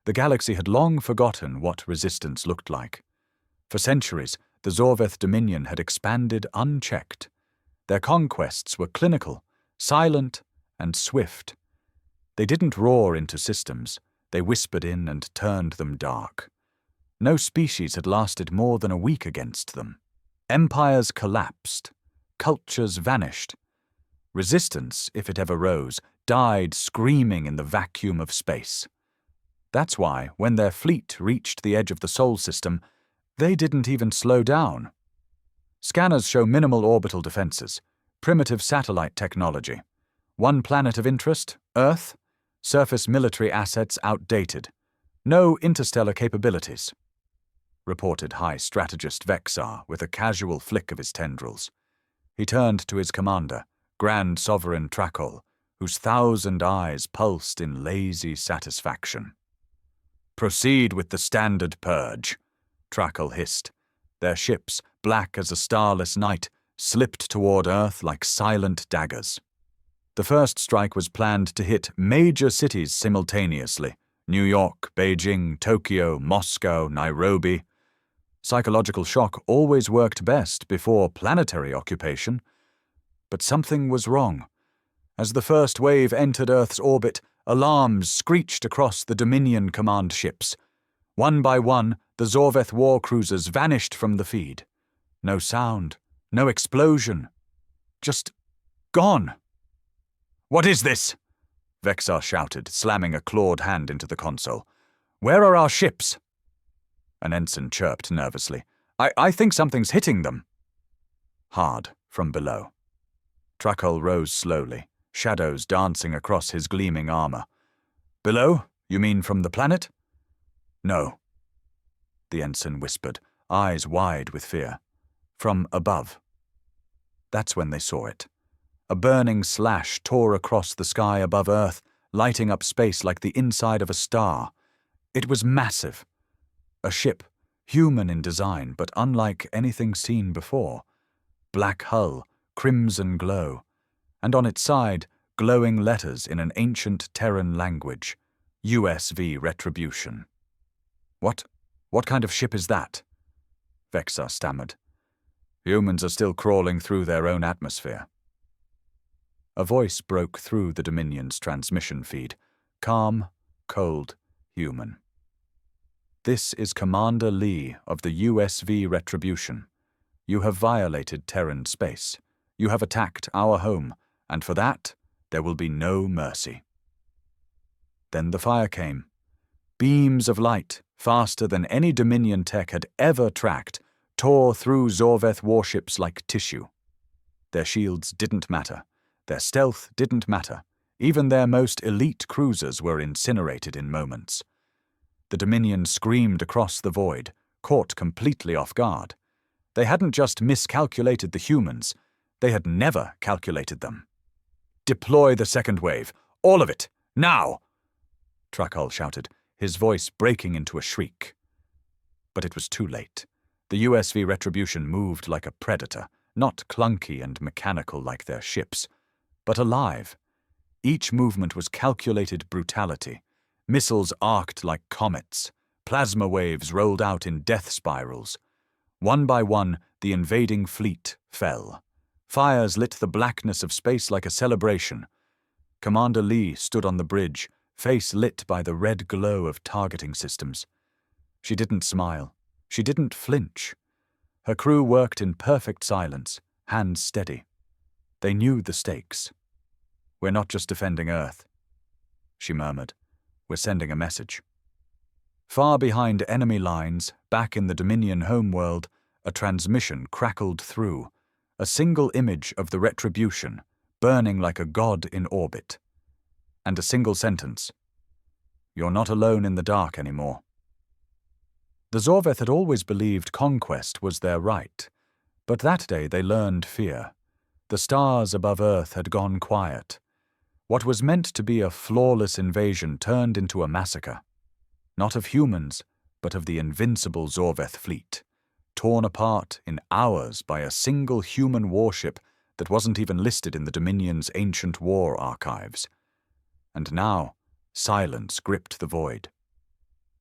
The galaxy had long forgotten what resistance looked like. For centuries, the Zorgath dominion had expanded unchecked. Their conquests were clinical, silent, and swift. They didn't roar into systems, they whispered in and turned them dark. No species had lasted more than a week against them. Empires collapsed, cultures vanished. Resistance, if it ever rose, died screaming in the vacuum of space. That's why, when their fleet reached the edge of the Sol system, they didn't even slow down. Scanners show minimal orbital defenses, primitive satellite technology. One planet of interest, Earth, surface military assets outdated. No interstellar capabilities, reported High Strategist Vexar with a casual flick of his tendrils. He turned to his commander, Grand Sovereign Trakol, whose 1,000 eyes pulsed in lazy satisfaction. "Proceed with the standard purge," Trakol hissed. Their ships, black as a starless night, slipped toward Earth like silent daggers. The first strike was planned to hit major cities simultaneously: New York, Beijing, Tokyo, Moscow, Nairobi. Psychological shock always worked best before planetary occupation. But something was wrong. As the first wave entered Earth's orbit, alarms screeched across the Dominion command ships. One by one, the Zorgath war cruisers vanished from the feed. No sound, no explosion. Just gone. "What is this?" Vexar shouted, slamming a clawed hand into the console. "Where are our ships?" An ensign chirped nervously. I think something's hitting them." Hard, from below. Trakol rose slowly, shadows dancing across his gleaming armor. "Below? You mean from the planet?" "No," the ensign whispered, eyes wide with fear. "From above." That's when they saw it. A burning slash tore across the sky above Earth, lighting up space like the inside of a star. It was massive. A ship, human in design, but unlike anything seen before. Black hull, crimson glow, and on its side, glowing letters in an ancient Terran language. USV Retribution. What kind of ship is that?" Vexar stammered. "Humans are still crawling through their own atmosphere." A voice broke through the Dominion's transmission feed, calm, cold, human. "This is Commander Lee of the USV Retribution. You have violated Terran space. You have attacked our home, and for that, there will be no mercy." Then the fire came. Beams of light, faster than any Dominion tech had ever tracked, tore through Zorgath warships like tissue. Their shields didn't matter. Their stealth didn't matter. Even their most elite cruisers were incinerated in moments. The Dominion screamed across the void, caught completely off guard. They hadn't just miscalculated the humans, they had never calculated them. "Deploy the second wave. All of it. Now!" Trakol shouted, his voice breaking into a shriek. But it was too late. The USV Retribution moved like a predator, not clunky and mechanical like their ships, but alive. Each movement was calculated brutality. Missiles arced like comets. Plasma waves rolled out in death spirals. One by one, the invading fleet fell. Fires lit the blackness of space like a celebration. Commander Lee stood on the bridge, face lit by the red glow of targeting systems. She didn't smile. She didn't flinch. Her crew worked in perfect silence, hands steady. They knew the stakes. "We're not just defending Earth," she murmured. "We're sending a message." Far behind enemy lines, back in the Dominion homeworld, a transmission crackled through, a single image of the Retribution, burning like a god in orbit. And a single sentence: "You're not alone in the dark anymore." The Zorgath had always believed conquest was their right, but that day they learned fear. The stars above Earth had gone quiet. What was meant to be a flawless invasion turned into a massacre. Not of humans, but of the invincible Zorgath fleet, torn apart in hours by a single human warship that wasn't even listed in the Dominion's ancient war archives. And now, silence gripped the void.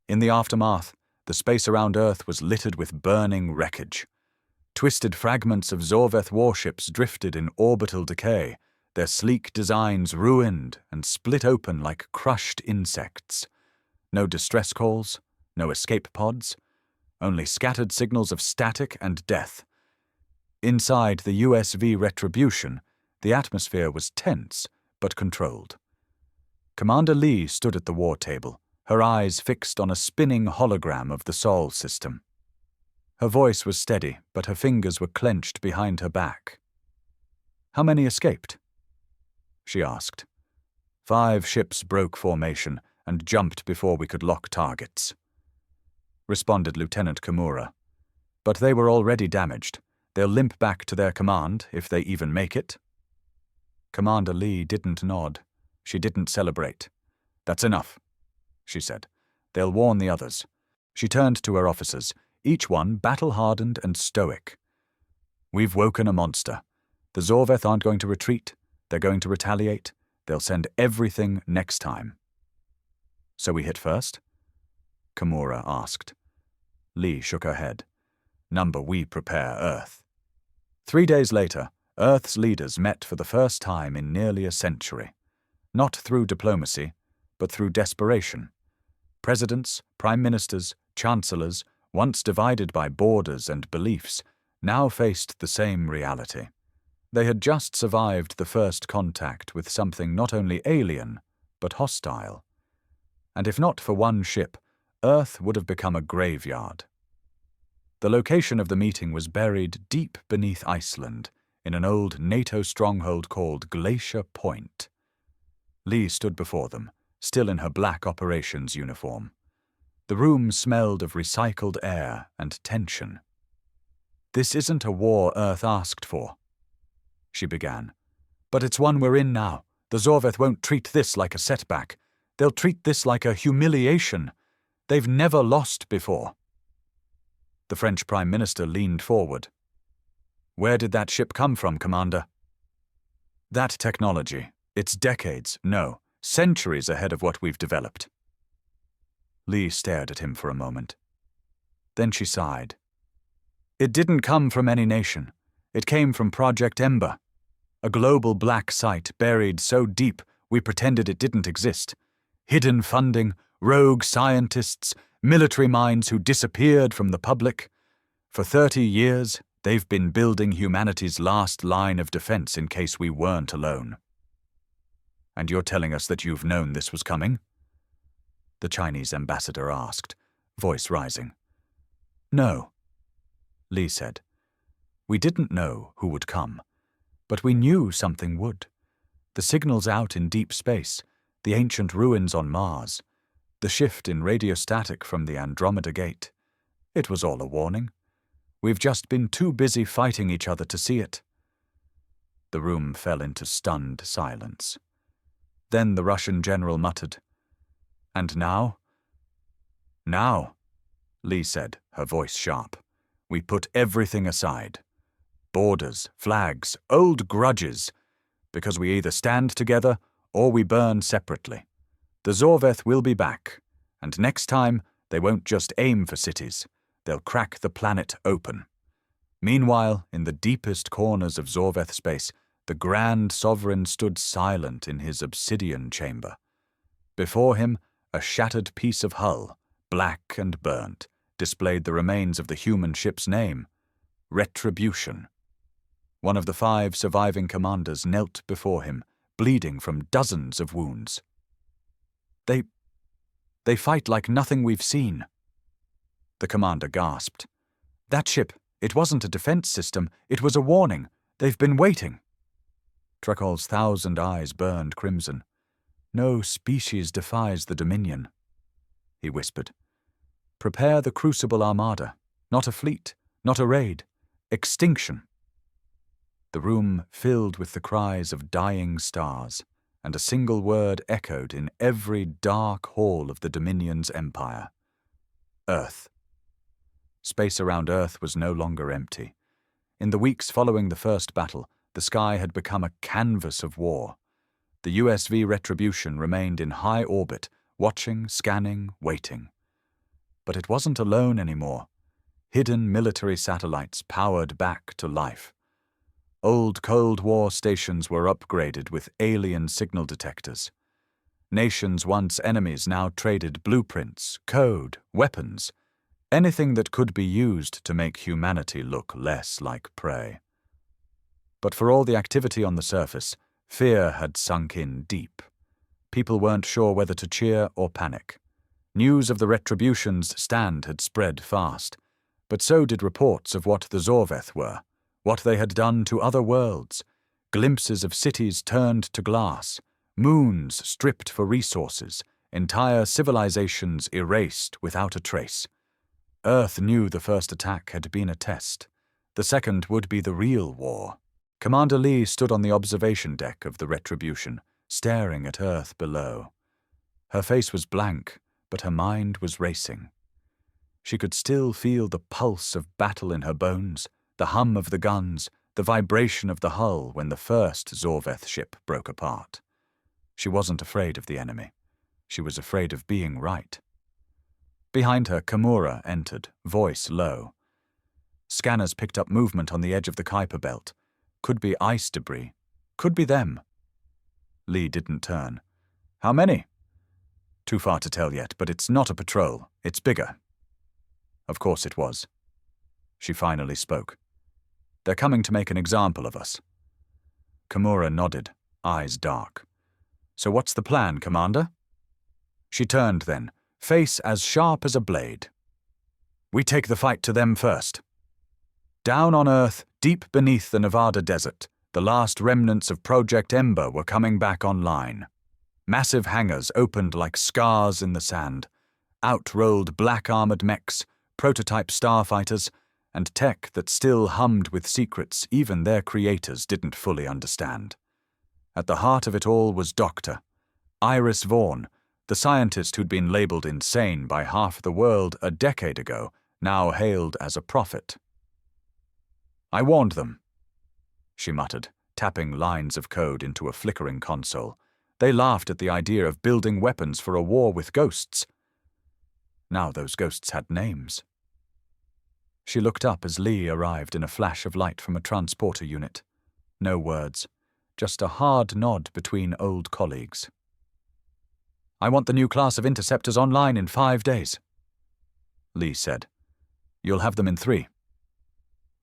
In the aftermath, the space around Earth was littered with burning wreckage. Twisted fragments of Zorgath warships drifted in orbital decay, their sleek designs ruined and split open like crushed insects. No distress calls, no escape pods, only scattered signals of static and death. Inside the USV Retribution, the atmosphere was tense but controlled. Commander Lee stood at the war table, her eyes fixed on a spinning hologram of the Sol system. Her voice was steady, but her fingers were clenched behind her back. "How many escaped?" she asked. 5 ships broke formation and jumped before we could lock targets," responded Lieutenant Kimura. "But they were already damaged. They'll limp back to their command, if they even make it." Commander Lee didn't nod. She didn't celebrate. "That's enough," she said. "They'll warn the others." She turned to her officers, each one battle-hardened and stoic. "We've woken a monster. The Zorgath aren't going to retreat. They're going to retaliate. They'll send everything next time." "So we hit first?" Kimura asked. Lee shook her head. "Number, we prepare Earth." 3 days later, Earth's leaders met for the first time in nearly a century. Not through diplomacy, but through desperation. Presidents, prime ministers, chancellors, once divided by borders and beliefs, now faced the same reality. They had just survived the first contact with something not only alien, but hostile. And if not for one ship, Earth would have become a graveyard. The location of the meeting was buried deep beneath Iceland, in an old NATO stronghold called Glacier Point. Lee stood before them, still in her black operations uniform. The room smelled of recycled air and tension. "This isn't a war Earth asked for," she began. "But it's one we're in now. The Zorgath won't treat this like a setback. They'll treat this like a humiliation. They've never lost before." The French Prime Minister leaned forward. "Where did that ship come from, Commander?" "That technology. It's decades, no, centuries ahead of what we've developed." Lee stared at him for a moment. Then she sighed. "It didn't come from any nation. It came from Project Ember, a global black site buried so deep we pretended it didn't exist. Hidden funding, rogue scientists, military minds who disappeared from the public. For 30 years, they've been building humanity's last line of defense in case we weren't alone." "And you're telling us that you've known this was coming?" the Chinese ambassador asked, voice rising. "No," Lee said. "We didn't know who would come, but we knew something would. The signals out in deep space, the ancient ruins on Mars, the shift in radiostatic from the Andromeda Gate. It was all a warning. We've just been too busy fighting each other to see it." The room fell into stunned silence. Then the Russian general muttered, "And now?" "Now," Lee said, her voice sharp, "we put everything aside. Borders, flags, old grudges, because we either stand together or we burn separately. The Zorgath will be back, and next time they won't just aim for cities, they'll crack the planet open. Meanwhile, in the deepest corners of Zorgath space, the Grand Sovereign stood silent in his obsidian chamber. Before him, a shattered piece of hull, black and burnt, displayed the remains of the human ship's name, Retribution. One of the 5 surviving commanders knelt before him, bleeding from dozens of wounds. They fight like nothing we've seen." The commander gasped. "That ship, it wasn't a defense system, it was a warning. They've been waiting." Trekol's 1,000 eyes burned crimson. "No species defies the Dominion," he whispered. "Prepare the Crucible Armada. Not a fleet, not a raid. Extinction." The room filled with the cries of dying stars, and a single word echoed in every dark hall of the Dominion's empire. Earth. Space around Earth was no longer empty. In the weeks following the first battle, the sky had become a canvas of war. The USV Retribution remained in high orbit, watching, scanning, waiting. But it wasn't alone anymore. Hidden military satellites powered back to life. Old Cold War stations were upgraded with alien signal detectors. Nations once enemies now traded blueprints, code, weapons, anything that could be used to make humanity look less like prey. But for all the activity on the surface, fear had sunk in deep. People weren't sure whether to cheer or panic. News of the retribution's stand had spread fast, but so did reports of what the Zorgath were, what they had done to other worlds, glimpses of cities turned to glass, moons stripped for resources, entire civilizations erased without a trace. Earth knew the first attack had been a test. The second would be the real war. Commander Lee stood on the observation deck of the retribution, staring at Earth below. Her face was blank, but her mind was racing. She could still feel the pulse of battle in her bones, the hum of the guns, the vibration of the hull when the first Zorgath ship broke apart. She wasn't afraid of the enemy. She was afraid of being right. Behind her, Kimura entered, voice low. Scanners picked up movement on the edge of the Kuiper belt. Could be ice debris. Could be them. Lee didn't turn. How many? Too far to tell yet, but it's not a patrol. It's bigger. Of course it was. She finally spoke. They're coming to make an example of us. Kimura nodded, eyes dark. So what's the plan, Commander? She turned then, face as sharp as a blade. We take the fight to them first. Down on Earth, deep beneath the Nevada desert, the last remnants of Project Ember were coming back online. Massive hangars opened like scars in the sand. Out rolled black-armored mechs, prototype starfighters, and tech that still hummed with secrets even their creators didn't fully understand. At the heart of it all was Dr. Iris Vaughn, the scientist who'd been labeled insane by half the world a decade ago, now hailed as a prophet. I warned them, she muttered, tapping lines of code into a flickering console. They laughed at the idea of building weapons for a war with ghosts. Now those ghosts had names. She looked up as Lee arrived in a flash of light from a transporter unit. No words, just a hard nod between old colleagues. I want the new class of interceptors online in 5 days, Lee said. You'll have them in 3.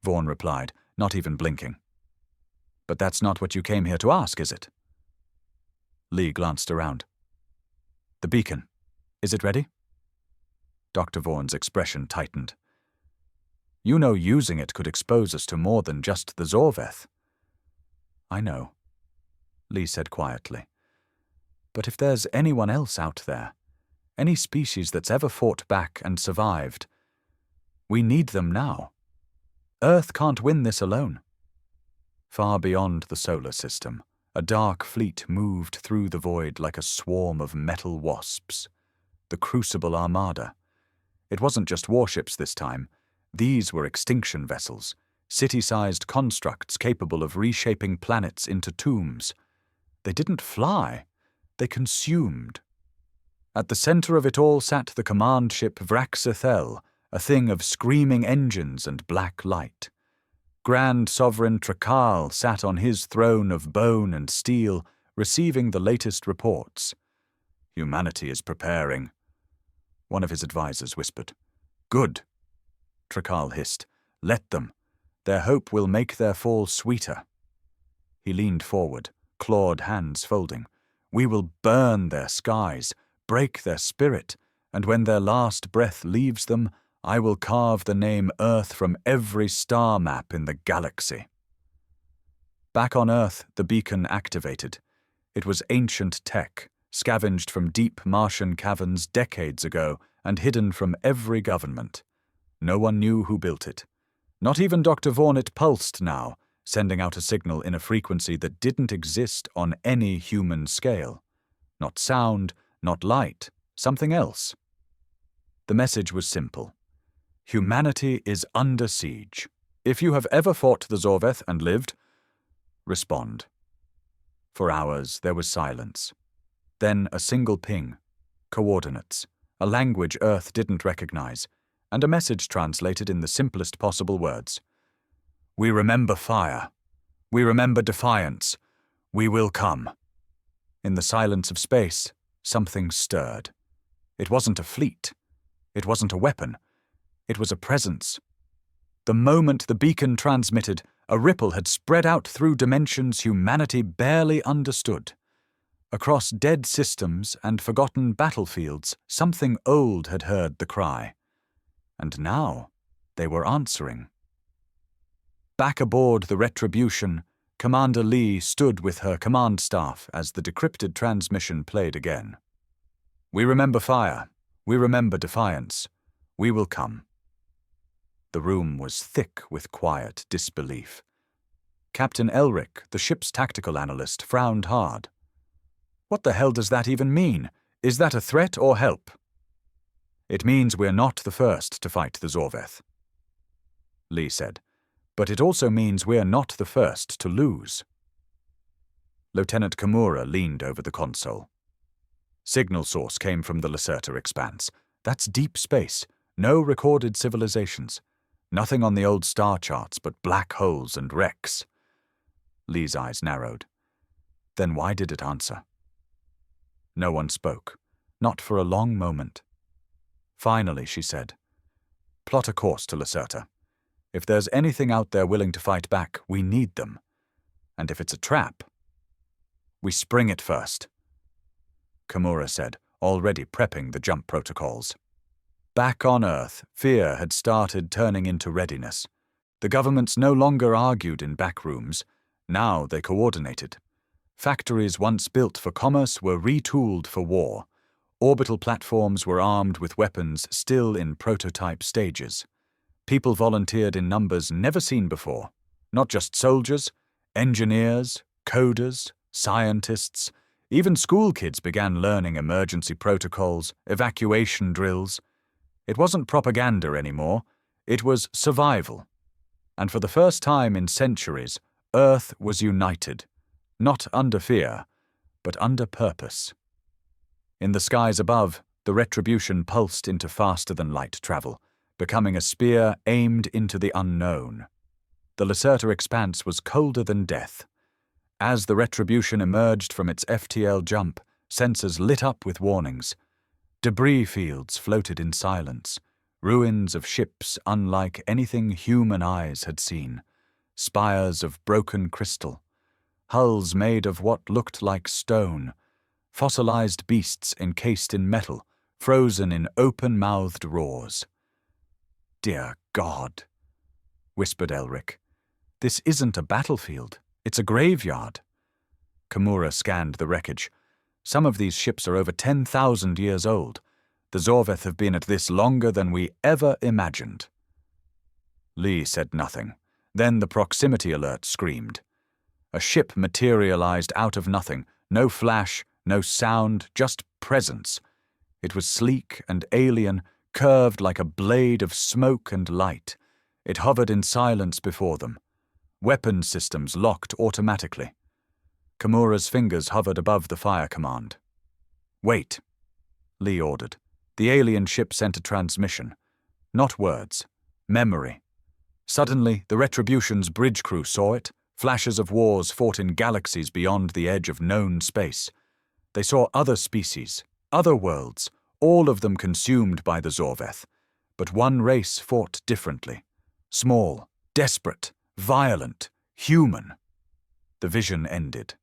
Vaughn replied, not even blinking. But that's not what you came here to ask, is it? Lee glanced around. The beacon. Is it ready? Dr. Vaughn's expression tightened. You know using it could expose us to more than just the Zorgath. I know, Lee said quietly. But if there's anyone else out there, any species that's ever fought back and survived, we need them now. Earth can't win this alone. Far beyond the solar system, a dark fleet moved through the void like a swarm of metal wasps. The Crucible Armada. It wasn't just warships this time. These were extinction vessels, city-sized constructs capable of reshaping planets into tombs. They didn't fly. They consumed. At the center of it all sat the command ship Vraxithel, a thing of screaming engines and black light. Grand Sovereign Trakal sat on his throne of bone and steel, receiving the latest reports. Humanity is preparing. One of his advisors whispered. Good. Trakal hissed. Let them. Their hope will make their fall sweeter. He leaned forward, clawed hands folding. We will burn their skies, break their spirit, and when their last breath leaves them, I will carve the name Earth from every star map in the galaxy. Back on Earth, the beacon activated. It was ancient tech, scavenged from deep Martian caverns decades ago and hidden from every government. No one knew who built it. Not even Dr. Vaughn. It pulsed now, sending out a signal in a frequency that didn't exist on any human scale. Not sound, not light, something else. The message was simple. Humanity is under siege. If you have ever fought the Zorgath and lived, respond. For hours there was silence. Then a single ping. Coordinates. a language Earth didn't recognize, and a message translated in the simplest possible words. "We remember fire. We remember defiance. We will come." In the silence of space, something stirred. It wasn't a fleet. It wasn't a weapon. It was a presence. The moment the beacon transmitted, a ripple had spread out through dimensions humanity barely understood. Across dead systems and forgotten battlefields, something old had heard the cry. And now they were answering. Back aboard the Retribution, Commander Lee stood with her command staff as the decrypted transmission played again. "We remember fire. We remember defiance. We will come." The room was thick with quiet disbelief. Captain Elric, the ship's tactical analyst, frowned hard. "What the hell does that even mean? Is that a threat or help?" "It means we're not the first to fight the Zorgath," Lee said. "But it also means we're not the first to lose." Lieutenant Kimura leaned over the console. Signal source came from the Lacerta expanse. That's deep space. No recorded civilizations. Nothing on the old star charts but black holes and wrecks. Lee's eyes narrowed. Then why did it answer? No one spoke. Not for a long moment. Finally, she said, "Plot a course to Lacerta. If there's anything out there willing to fight back, we need them. And if it's a trap, we spring it first," Kimura said, already prepping the jump protocols. Back on Earth, fear had started turning into readiness. The governments no longer argued in back rooms. Now they coordinated. Factories once built for commerce were retooled for war. Orbital platforms were armed with weapons still in prototype stages. People volunteered in numbers never seen before. Not just soldiers, engineers, coders, scientists. Even school kids began learning emergency protocols, evacuation drills. It wasn't propaganda anymore. It was survival. And for the first time in centuries, Earth was united. Not under fear, but under purpose. In the skies above, the Retribution pulsed into faster-than-light travel, becoming a spear aimed into the unknown. The Lacerta expanse was colder than death. As the Retribution emerged from its FTL jump, sensors lit up with warnings. Debris fields floated in silence, ruins of ships unlike anything human eyes had seen, spires of broken crystal, hulls made of what looked like stone, fossilized beasts encased in metal, frozen in open-mouthed roars. "Dear God," whispered Elric. "This isn't a battlefield. It's a graveyard." Kimura scanned the wreckage. Some of these ships are over 10,000 years old. The Zorgath have been at this longer than we ever imagined. Lee said nothing. Then the proximity alert screamed. A ship materialized out of nothing. No flash, no sound, just presence. It was sleek and alien, curved like a blade of smoke and light. It hovered in silence before them. Weapon systems locked automatically. Kimura's fingers hovered above the fire command. "Wait," Lee ordered. The alien ship sent a transmission. Not words. Memory. Suddenly, the Retribution's bridge crew saw it. Flashes of wars fought in galaxies beyond the edge of known space. They saw other species, other worlds, all of them consumed by the Zorgath. But one race fought differently. Small, desperate, violent, human. The vision ended.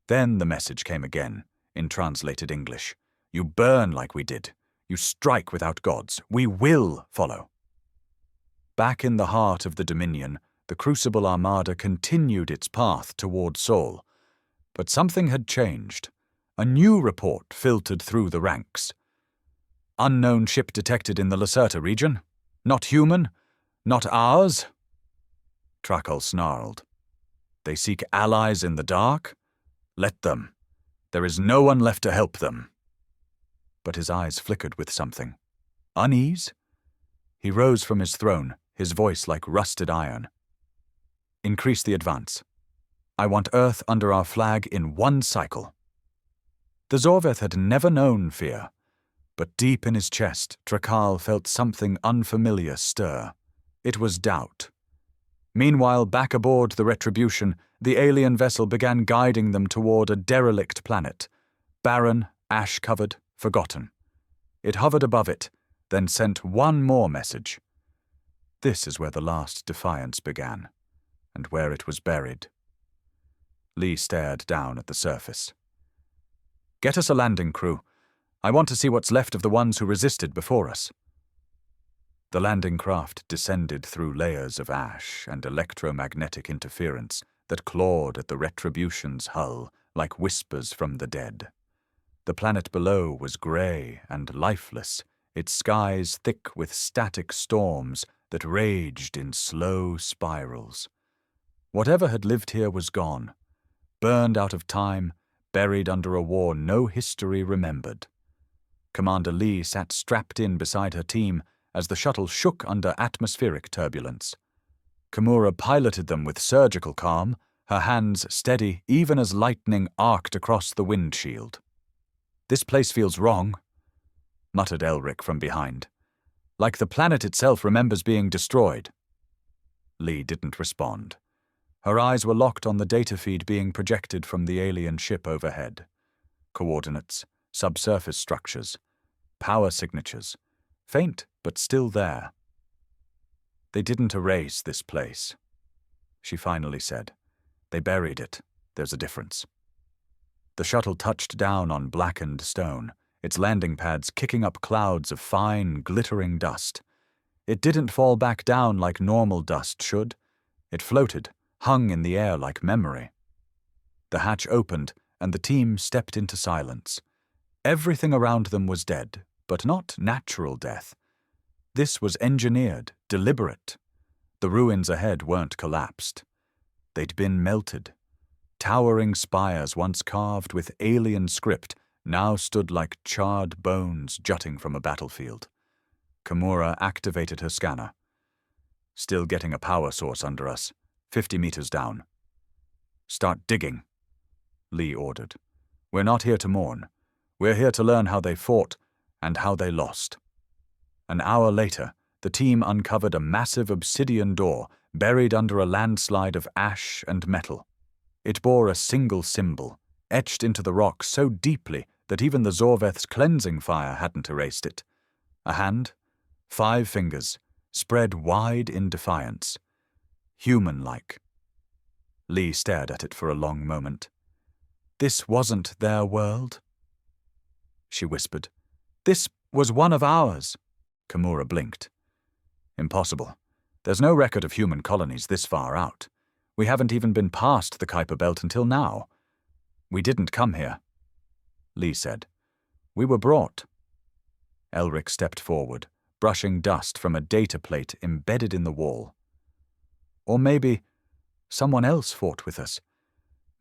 Then the message came again, in translated English. "You burn like we did. You strike without gods. We will follow." Back in the heart of the Dominion, the Crucible Armada continued its path toward Sol. But something had changed. A new report filtered through the ranks. "Unknown ship detected in the Lacerta region. Not human. Not ours." Trakel snarled. "They seek allies in the dark? Let them. There is no one left to help them." But his eyes flickered with something. Unease? He rose from his throne, his voice like rusted iron. "Increase the advance. I want Earth under our flag in one cycle." The Zorgath had never known fear. But deep in his chest, Trakal felt something unfamiliar stir. It was doubt. Meanwhile, back aboard the Retribution, the alien vessel began guiding them toward a derelict planet, barren, ash-covered, forgotten. It hovered above it, then sent one more message. This is where the last defiance began, and where it was buried. Lee stared down at the surface. "Get us a landing crew. I want to see what's left of the ones who resisted before us." The landing craft descended through layers of ash and electromagnetic interference that clawed at the Retribution's hull like whispers from the dead. The planet below was grey and lifeless, its skies thick with static storms that raged in slow spirals. Whatever had lived here was gone, burned out of time, buried under a war no history remembered. Commander Lee sat strapped in beside her team as the shuttle shook under atmospheric turbulence. Kimura piloted them with surgical calm, her hands steady even as lightning arced across the windshield. "This place feels wrong," muttered Elric from behind. "Like the planet itself remembers being destroyed." Lee didn't respond. Her eyes were locked on the data feed being projected from the alien ship overhead. Coordinates, subsurface structures, power signatures, faint but still there. "They didn't erase this place," she finally said. "They buried it. There's a difference." The shuttle touched down on blackened stone, its landing pads kicking up clouds of fine, glittering dust. It didn't fall back down like normal dust should. It floated, hung in the air like memory. The hatch opened, and the team stepped into silence. Everything around them was dead, but not natural death. This was engineered, deliberate. The ruins ahead weren't collapsed. They'd been melted. Towering spires once carved with alien script now stood like charred bones jutting from a battlefield. Kimura activated her scanner. "Still getting a power source under us, 50 meters down." "Start digging," Lee ordered. "We're not here to mourn. We're here to learn how they fought and how they lost." An hour later, the team uncovered a massive obsidian door buried under a landslide of ash and metal. It bore a single symbol, etched into the rock so deeply that even the Zorvath's cleansing fire hadn't erased it. A hand, 5 fingers, spread wide in defiance. Human-like. Lee stared at it for a long moment. "This wasn't their world?" she whispered. "This was one of ours." Kimura blinked. "Impossible. There's no record of human colonies this far out. We haven't even been past the Kuiper Belt until now. We didn't come here," Lee said. "We were brought." Elric stepped forward, brushing dust from a data plate embedded in the wall. "Or maybe someone else fought with us.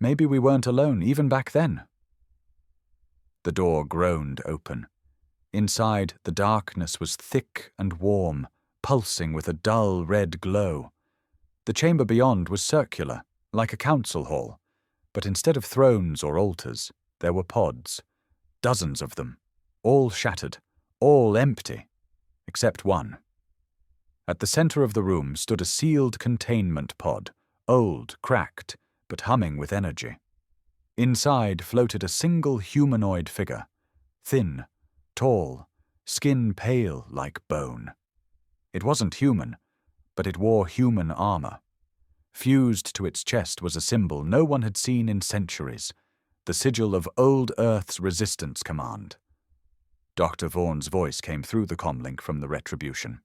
Maybe we weren't alone, even back then." The door groaned open. Inside, the darkness was thick and warm, pulsing with a dull red glow. The chamber beyond was circular, like a council hall, but instead of thrones or altars, there were pods. Dozens of them, all shattered, all empty, except one. At the center of the room stood a sealed containment pod, old, cracked, but humming with energy. Inside floated a single humanoid figure, thin, tall, skin pale like bone. It wasn't human, but it wore human armor. Fused to its chest was a symbol no one had seen in centuries, the sigil of Old Earth's Resistance Command. Dr. Vaughan's voice came through the comlink from the Retribution.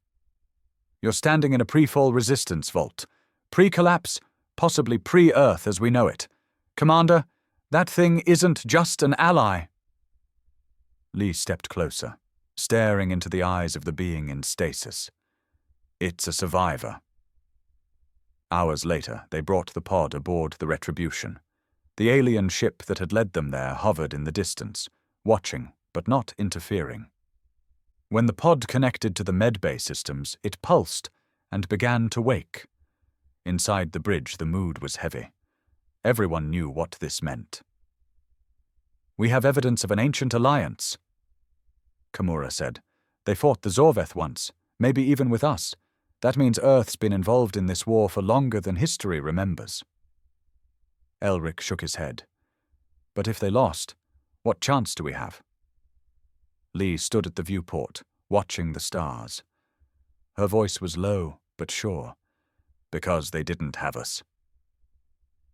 "You're standing in a pre-fall resistance vault. Pre-collapse, possibly pre-Earth as we know it. Commander, that thing isn't just an ally." Lee stepped closer, staring into the eyes of the being in stasis. "It's a survivor." Hours later, they brought the pod aboard the Retribution. The alien ship that had led them there hovered in the distance, watching but not interfering. When the pod connected to the medbay systems, it pulsed and began to wake. Inside the bridge, the mood was heavy. Everyone knew what this meant. "We have evidence of an ancient alliance." Kimura said. "They fought the Zorgath once, maybe even with us. That means Earth's been involved in this war for longer than history remembers." Elric shook his head. "But if they lost, what chance do we have?" Lee stood at the viewport, watching the stars. Her voice was low but sure. "Because they didn't have us."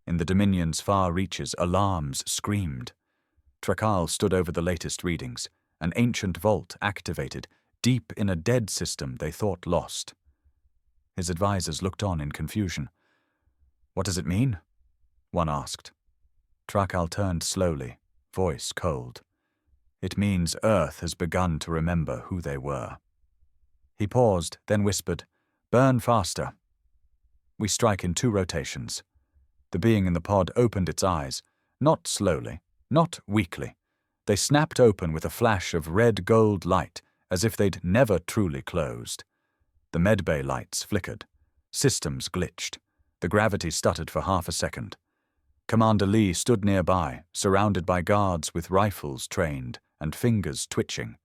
In the Dominion's far reaches, alarms screamed. Trakal stood over the latest readings, an ancient vault activated, deep in a dead system they thought lost. His advisors looked on in confusion. "What does it mean?" one asked. Trakal turned slowly, voice cold. "It means Earth has begun to remember who they were." He paused, then whispered, "Burn faster." "We strike in 2 rotations." The being in the pod opened its eyes, not slowly, not weakly. They snapped open with a flash of red-gold light, as if they'd never truly closed. The medbay lights flickered. Systems glitched. The gravity stuttered for half a second. Commander Lee stood nearby, surrounded by guards with rifles trained and fingers twitching.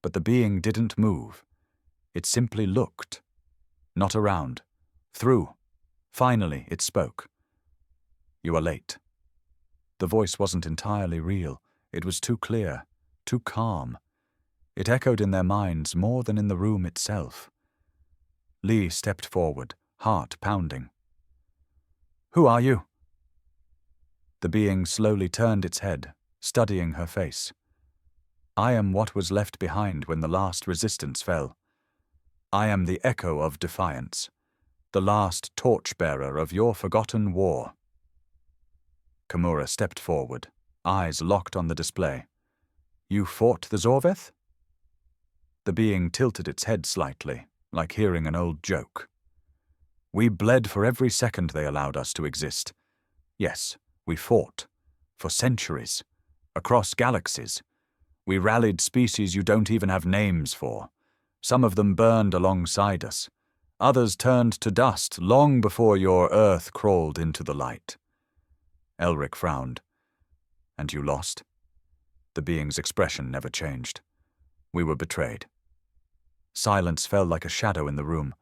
But the being didn't move. It simply looked. Not around. Through. Finally, it spoke. "You are late." The voice wasn't entirely real. It was too clear, too calm. It echoed in their minds more than in the room itself. Lee stepped forward, heart pounding. "Who are you?" The being slowly turned its head, studying her face. "I am what was left behind when the last resistance fell. I am the echo of defiance, the last torchbearer of your forgotten war." Kimura stepped forward, eyes locked on the display. "You fought the Zorgath?" The being tilted its head slightly, like hearing an old joke. "We bled for every second they allowed us to exist. Yes, we fought. For centuries. Across galaxies. We rallied species you don't even have names for. Some of them burned alongside us. Others turned to dust long before your Earth crawled into the light." Elric frowned. "And you lost?" The being's expression never changed. "We were betrayed." Silence fell like a shadow in the room.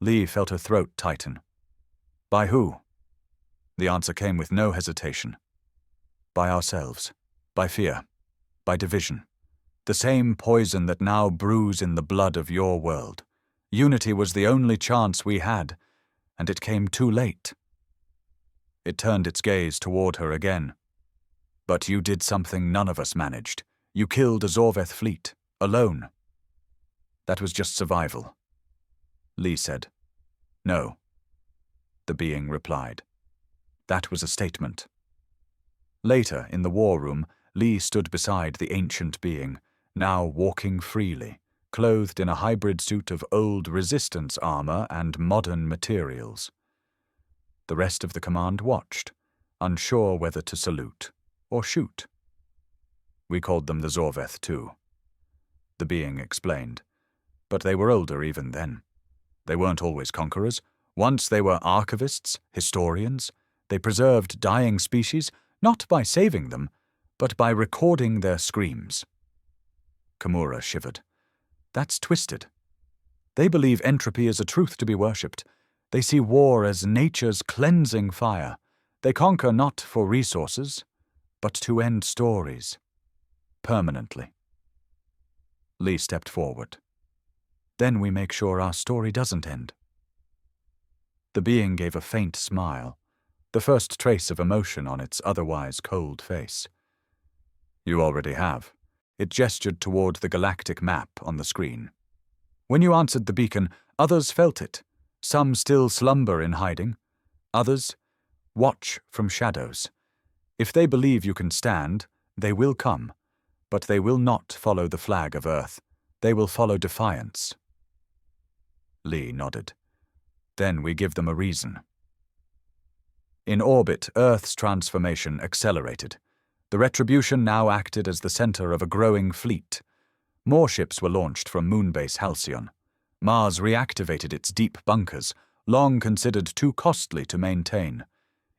Lee felt her throat tighten. "By who?" The answer came with no hesitation. "By ourselves. By fear. By division. The same poison that now brews in the blood of your world. Unity was the only chance we had, and it came too late." It turned its gaze toward her again. "But you did something none of us managed. You killed a Zorgath fleet, alone." "That was just survival," Lee said. "No," the being replied. "That was a statement." Later, in the war room, Lee stood beside the ancient being, now walking freely, clothed in a hybrid suit of old resistance armor and modern materials. The rest of the command watched, unsure whether to salute or shoot. "We called them the Zorgath too," the being explained. "But they were older even then. They weren't always conquerors. Once they were archivists, historians. They preserved dying species, not by saving them, but by recording their screams." Kimura shivered. "That's twisted. They believe entropy is a truth to be worshipped. They see war as nature's cleansing fire. They conquer not for resources, but to end stories. Permanently." Lee stepped forward. "Then we make sure our story doesn't end." The being gave a faint smile, the first trace of emotion on its otherwise cold face. "You already have." It gestured toward the galactic map on the screen. "When you answered the beacon, others felt it. Some still slumber in hiding. Others watch from shadows. If they believe you can stand, they will come. But they will not follow the flag of Earth. They will follow defiance." Lee nodded. "Then we give them a reason." In orbit, Earth's transformation accelerated. The retribution now acted as the center of a growing fleet. More ships were launched from Moonbase Halcyon. Mars reactivated its deep bunkers, long considered too costly to maintain.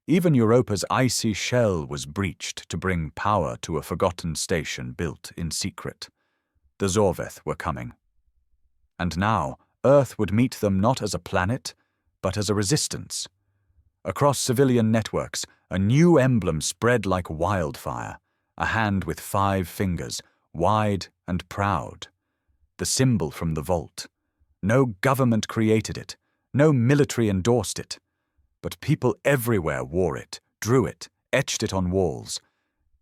Even Europa's icy shell was breached to bring power to a forgotten station built in secret. The Zorgath were coming. And now, Earth would meet them not as a planet, but as a resistance. Across civilian networks, a new emblem spread like wildfire, a hand with 5 fingers, wide and proud. The symbol from the vault. No government created it, no military endorsed it, but people everywhere wore it, drew it, etched it on walls.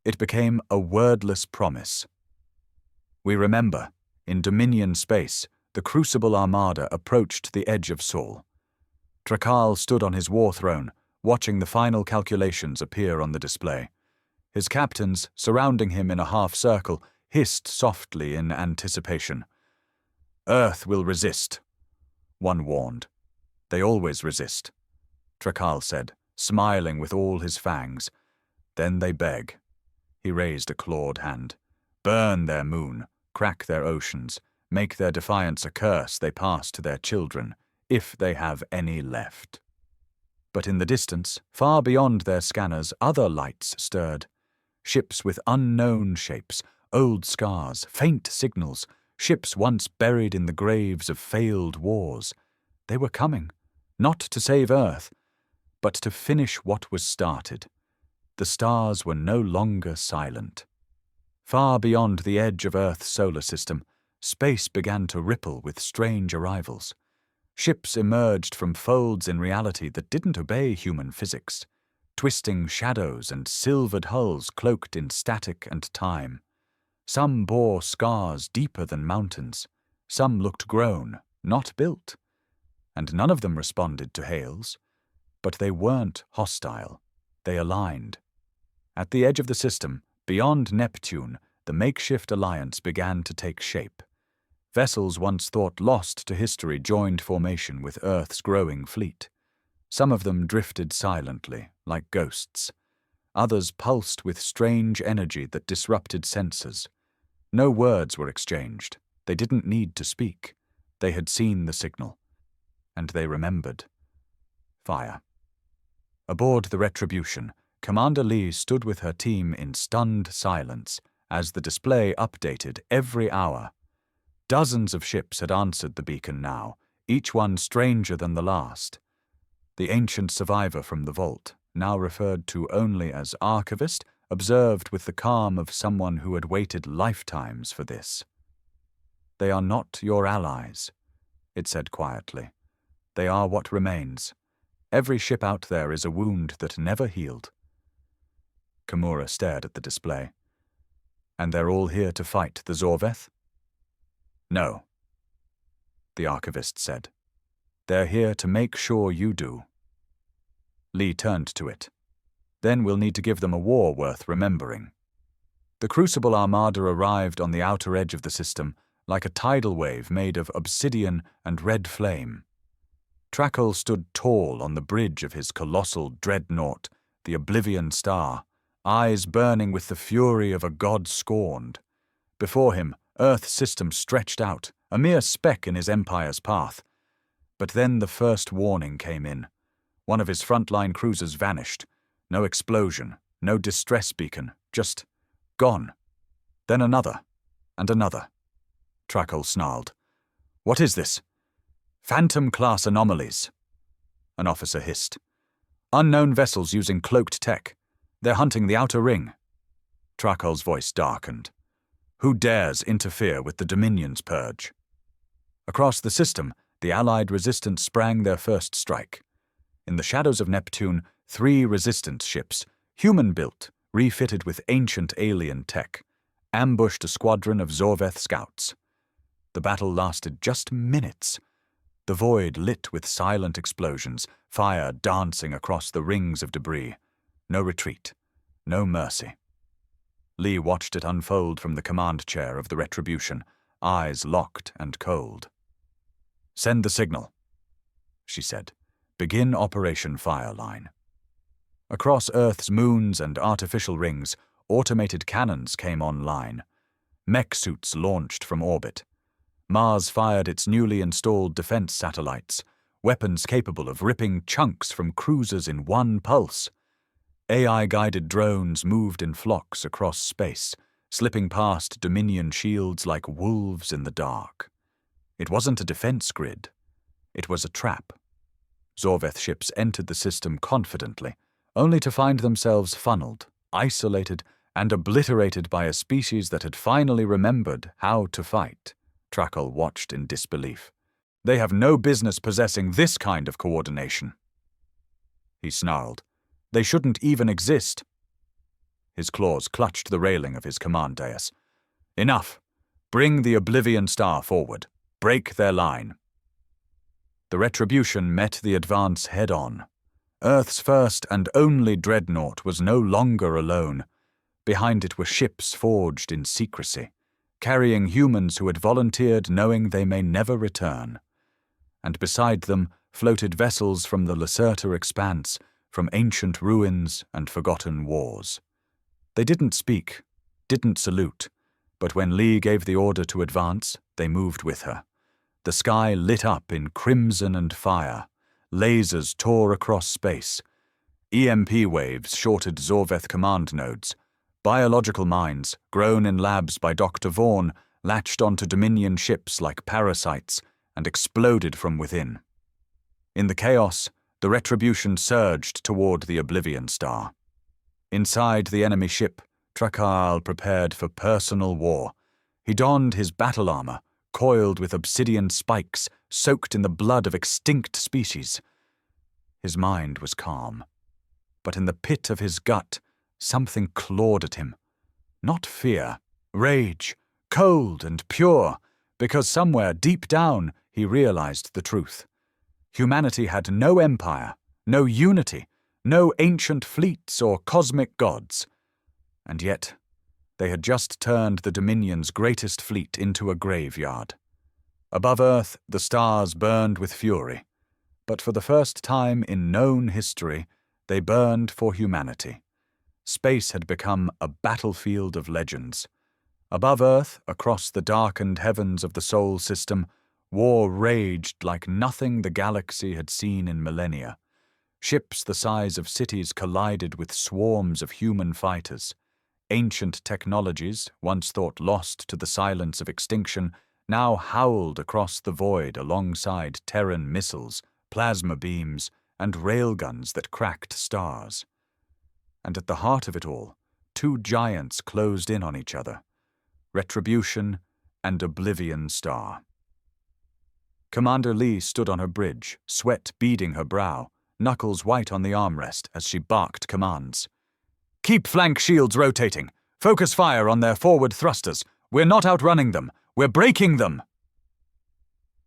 It became a wordless promise. We remember, in Dominion space, the Crucible Armada approached the edge of Sol. Trakal stood on his war throne, watching the final calculations appear on the display. His captains, surrounding him in a half-circle, hissed softly in anticipation. "Earth will resist," one warned. "They always resist," Trakal said, smiling with all his fangs. "Then they beg." He raised a clawed hand. "Burn their moon, crack their oceans, make their defiance a curse they pass to their children, if they have any left." But in the distance, far beyond their scanners, other lights stirred. Ships with unknown shapes, old scars, faint signals, ships once buried in the graves of failed wars. They were coming, not to save Earth, but to finish what was started. The stars were no longer silent. Far beyond the edge of Earth's solar system, space began to ripple with strange arrivals. Ships emerged from folds in reality that didn't obey human physics, twisting shadows and silvered hulls cloaked in static and time. Some bore scars deeper than mountains. Some looked grown, not built. And none of them responded to hails. But they weren't hostile. They aligned. At the edge of the system, beyond Neptune, the makeshift alliance began to take shape. Vessels once thought lost to history joined formation with Earth's growing fleet. Some of them drifted silently, like ghosts. Others pulsed with strange energy that disrupted senses. No words were exchanged. They didn't need to speak. They had seen the signal. And they remembered. Fire. Aboard the Retribution, Commander Lee stood with her team in stunned silence as the display updated every hour. Dozens of ships had answered the beacon now, each one stranger than the last. The ancient survivor from the vault, now referred to only as archivist, observed with the calm of someone who had waited lifetimes for this. "They are not your allies," it said quietly. "They are what remains. Every ship out there is a wound that never healed." Kimura stared at the display. "And they're all here to fight the Zorgath?" "No," the archivist said. "They're here to make sure you do." Lee turned to it. "Then we'll need to give them a war worth remembering." The Crucible Armada arrived on the outer edge of the system like a tidal wave made of obsidian and red flame. Trakal stood tall on the bridge of his colossal dreadnought, the Oblivion Star, eyes burning with the fury of a god scorned. Before him, Earth's system stretched out, a mere speck in his empire's path. But then the first warning came in. One of his frontline cruisers vanished. No explosion, no distress beacon, just gone. Then another, and another. Trakal snarled. "What is this?" "Phantom-class anomalies," an officer hissed. "Unknown vessels using cloaked tech. They're hunting the outer ring." Trakal's voice darkened. "Who dares interfere with the Dominion's purge?" Across the system, the Allied resistance sprang their first strike. In the shadows of Neptune, 3 resistance ships, human-built, refitted with ancient alien tech, ambushed a squadron of Zorgath scouts. The battle lasted just minutes. The void lit with silent explosions, fire dancing across the rings of debris. No retreat, no mercy. Lee watched it unfold from the command chair of the Retribution, eyes locked and cold. "Send the signal," she said. "Begin Operation Fireline." Across Earth's moons and artificial rings, automated cannons came online. Mech suits launched from orbit. Mars fired its newly installed defense satellites, weapons capable of ripping chunks from cruisers in one pulse. AI-guided drones moved in flocks across space, slipping past Dominion shields like wolves in the dark. It wasn't a defense grid. It was a trap. Zorgath ships entered the system confidently, only to find themselves funneled, isolated, and obliterated by a species that had finally remembered how to fight. Trakel watched in disbelief. They have no business possessing this kind of coordination. He snarled. They shouldn't even exist. His claws clutched the railing of his command dais. Enough! Bring the Oblivion Star forward. Break their line. The retribution met the advance head-on. Earth's first and only dreadnought was no longer alone. Behind it were ships forged in secrecy, carrying humans who had volunteered knowing they may never return. And beside them floated vessels from the Lacerta expanse, from ancient ruins and forgotten wars. They didn't speak, didn't salute, but when Lee gave the order to advance, they moved with her. The sky lit up in crimson and fire. Lasers tore across space. EMP waves shorted Zorgath command nodes. Biological minds, grown in labs by Dr. Vaughn, latched onto Dominion ships like parasites and exploded from within. In the chaos, the retribution surged toward the Oblivion Star. Inside the enemy ship, Trakel prepared for personal war. He donned his battle armor, coiled with obsidian spikes, soaked in the blood of extinct species. His mind was calm, but in the pit of his gut, something clawed at him. Not fear, rage, cold and pure, because somewhere deep down he realized the truth. Humanity had no empire, no unity, no ancient fleets or cosmic gods. And yet, they had just turned the Dominion's greatest fleet into a graveyard. Above Earth, the stars burned with fury, but for the first time in known history, they burned for humanity. Space had become a battlefield of legends. Above Earth, across the darkened heavens of the Sol system, war raged like nothing the galaxy had seen in millennia. Ships the size of cities collided with swarms of human fighters. Ancient technologies, once thought lost to the silence of extinction, now howled across the void alongside Terran missiles, plasma beams, and railguns that cracked stars. And at the heart of it all, two giants closed in on each other, Retribution and Oblivion Star. Commander Lee stood on her bridge, sweat beading her brow, knuckles white on the armrest as she barked commands. Keep flank shields rotating. Focus fire on their forward thrusters. We're not outrunning them. We're breaking them.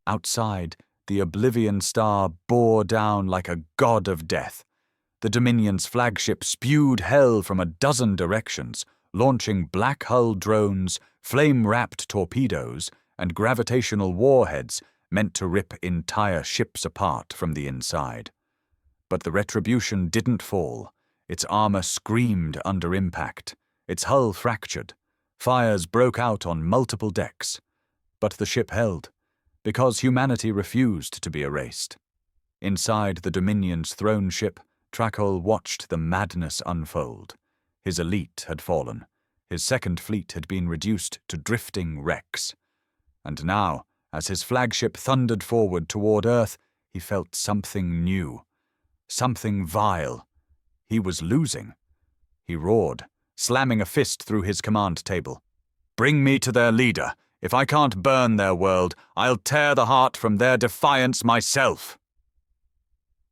Outside, the Oblivion Star bore down like a god of death. The Dominion's flagship spewed hell from a dozen directions, launching black-hull drones, flame-wrapped torpedoes, and gravitational warheads meant to rip entire ships apart from the inside. But the Retribution didn't fall. Its armor screamed under impact. Its hull fractured. Fires broke out on multiple decks. But the ship held, because humanity refused to be erased. Inside the Dominion's throne ship, Trakel watched the madness unfold. His elite had fallen. His second fleet had been reduced to drifting wrecks. And now, as his flagship thundered forward toward Earth, he felt something new. Something vile. He was losing. He roared, slamming a fist through his command table. Bring me to their leader. If I can't burn their world, I'll tear the heart from their defiance myself.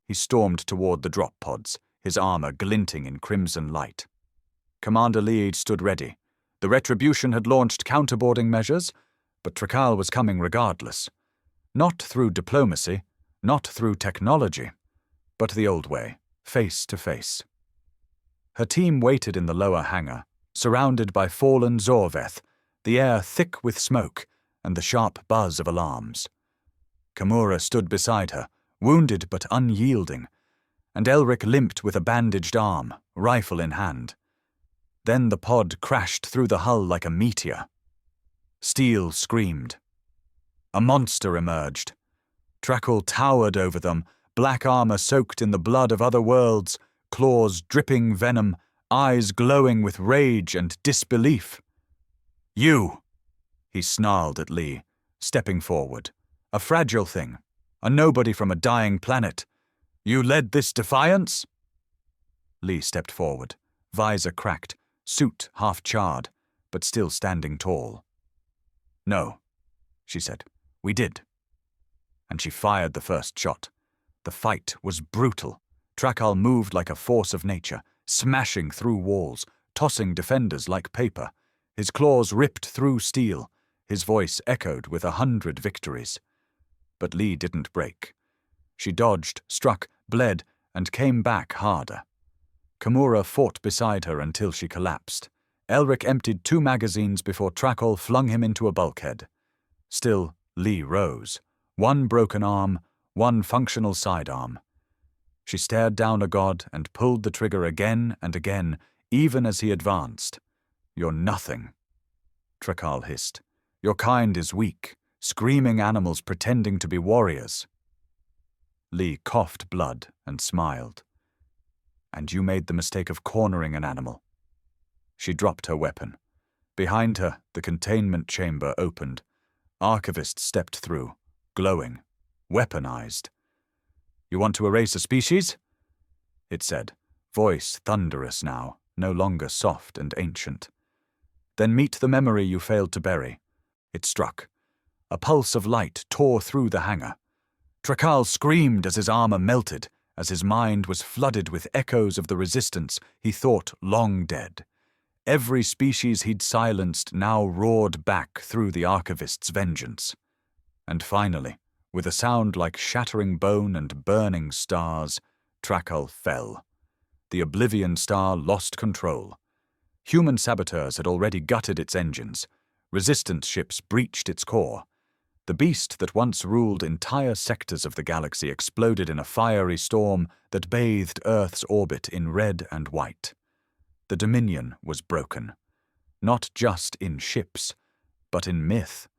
He stormed toward the drop pods, his armor glinting in crimson light. Commander Lee stood ready. The Retribution had launched counterboarding measures, but Trakel was coming regardless. Not through diplomacy, not through technology, but the old way, face to face. Her team waited in the lower hangar, surrounded by fallen Zorgath, the air thick with smoke and the sharp buzz of alarms. Kimura stood beside her, wounded but unyielding, and Elric limped with a bandaged arm, rifle in hand. Then the pod crashed through the hull like a meteor. Steel screamed. A monster emerged. Trakel towered over them, black armor soaked in the blood of other worlds, claws dripping venom, eyes glowing with rage and disbelief. You! He snarled at Lee, stepping forward. A fragile thing. A nobody from a dying planet. You led this defiance? Lee stepped forward, visor cracked, suit half charred, but still standing tall. No, she said. We did. And she fired the first shot. The fight was brutal. Trakal moved like a force of nature, smashing through walls, tossing defenders like paper. His claws ripped through steel. His voice echoed with 100 victories. But Lee didn't break. She dodged, struck, bled, and came back harder. Kimura fought beside her until she collapsed. Elric emptied 2 magazines before Trakal flung him into a bulkhead. Still, Lee rose. 1 broken arm, 1 functional sidearm. She stared down a god and pulled the trigger again and again, even as he advanced. You're nothing, Trakal hissed. Your kind is weak, screaming animals pretending to be warriors. Lee coughed blood and smiled. And you made the mistake of cornering an animal. She dropped her weapon. Behind her, the containment chamber opened. Archivist stepped through, glowing, weaponized. You want to erase a species? It said, voice thunderous now, no longer soft and ancient. Then meet the memory you failed to bury. It struck. A pulse of light tore through the hangar. Trakal screamed as his armor melted, as his mind was flooded with echoes of the resistance he thought long dead. Every species he'd silenced now roared back through the Archivist's vengeance. And finally, with a sound like shattering bone and burning stars, Trakal fell. The Oblivion Star lost control. Human saboteurs had already gutted its engines. Resistance ships breached its core. The beast that once ruled entire sectors of the galaxy exploded in a fiery storm that bathed Earth's orbit in red and white. The Dominion was broken. Not just in ships, but in myth.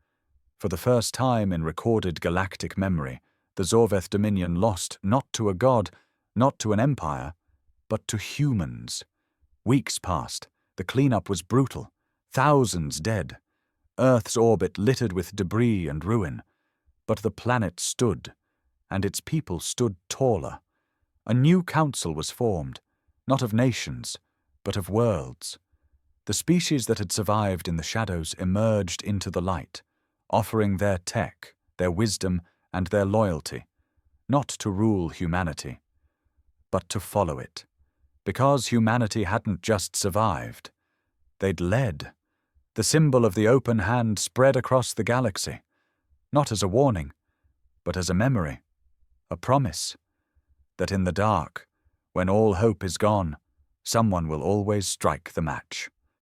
For the first time in recorded galactic memory, the Zorgath Dominion lost not to a god, not to an empire, but to humans. Weeks passed. The cleanup was brutal. Thousands dead. Earth's orbit littered with debris and ruin. But the planet stood, and its people stood taller. A new council was formed, not of nations, but of worlds. The species that had survived in the shadows emerged into the light, offering their tech, their wisdom, and their loyalty, not to rule humanity, but to follow it. Because humanity hadn't just survived, they'd led. The symbol of the open hand spread across the galaxy, not as a warning, but as a memory, a promise, that in the dark, when all hope is gone, someone will always strike the match.